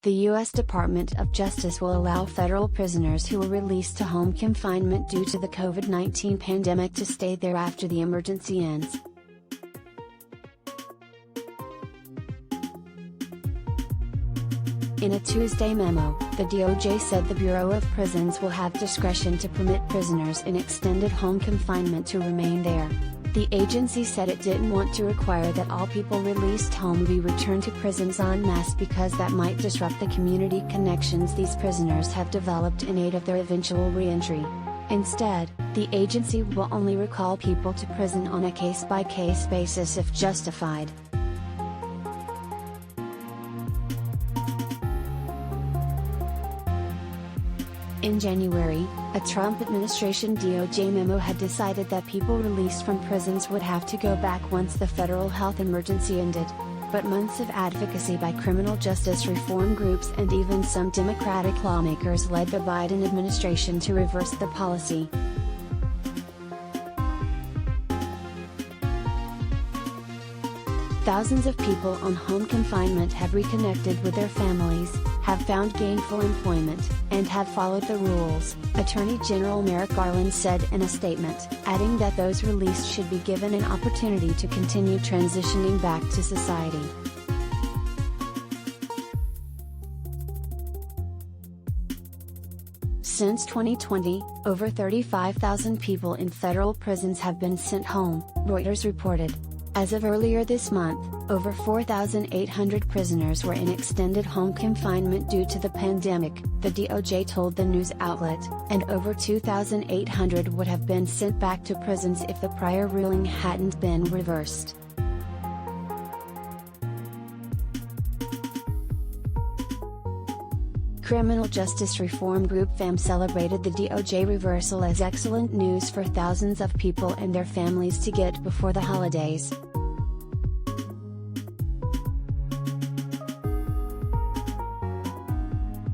the U.S. Department of Justice will allow federal prisoners who were released to home confinement due to the COVID-19 pandemic to stay there after the emergency ends. In a Tuesday memo, the DOJ said the Bureau of Prisons will have discretion to permit prisoners in extended home confinement to remain there. The agency said it didn't want to require that all people released home be returned to prisons en masse because that might disrupt the community connections these prisoners have developed in aid of their eventual re-entry. Instead, the agency will only recall people to prison on a case-by-case basis if justified. In January, a Trump administration DOJ memo had decided that people released from prisons would have to go back once the federal health emergency ended. But months of advocacy by criminal justice reform groups and even some Democratic lawmakers led the Biden administration to reverse the policy. Thousands of people on home confinement have reconnected with their families, have found gainful employment, and have followed the rules, Attorney General Merrick Garland said in a statement, adding that those released should be given an opportunity to continue transitioning back to society. Since 2020, over 35,000 people in federal prisons have been sent home, Reuters reported. As of earlier this month, over 4,800 prisoners were in extended home confinement due to the pandemic, the DOJ told the news outlet, and over 2,800 would have been sent back to prisons if the prior ruling hadn't been reversed. Criminal justice reform group FAM celebrated the DOJ reversal as excellent news for thousands of people and their families to get before the holidays.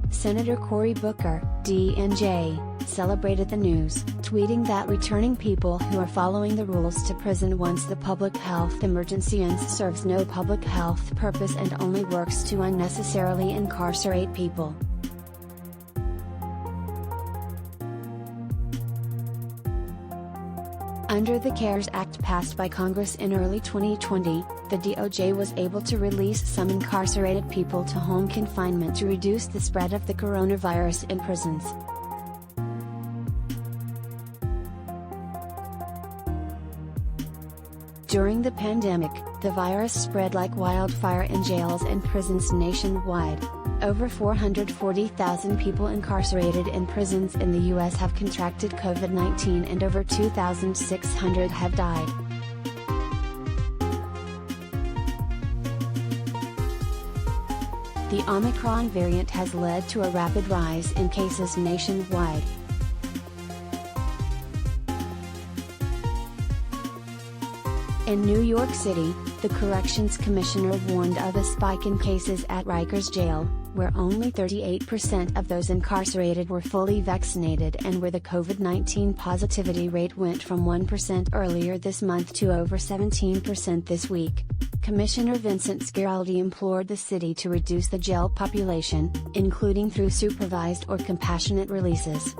Senator Cory Booker, D&J, celebrated the news, tweeting that returning people who are following the rules to prison once the public health emergency ends serves no public health purpose and only works to unnecessarily incarcerate people. Under the CARES Act passed by Congress in early 2020, the DOJ was able to release some incarcerated people to home confinement to reduce the spread of the coronavirus in prisons. During the pandemic, the virus spread like wildfire in jails and prisons nationwide. Over 440,000 people incarcerated in prisons in the U.S. have contracted COVID-19 and over 2,600 have died. The Omicron variant has led to a rapid rise in cases nationwide. In New York City, the Corrections Commissioner warned of a spike in cases at Rikers Jail, where only 38% of those incarcerated were fully vaccinated and where the COVID-19 positivity rate went from 1% earlier this month to over 17% this week. Commissioner Vincent Schiraldi implored the city to reduce the jail population, including through supervised or compassionate releases.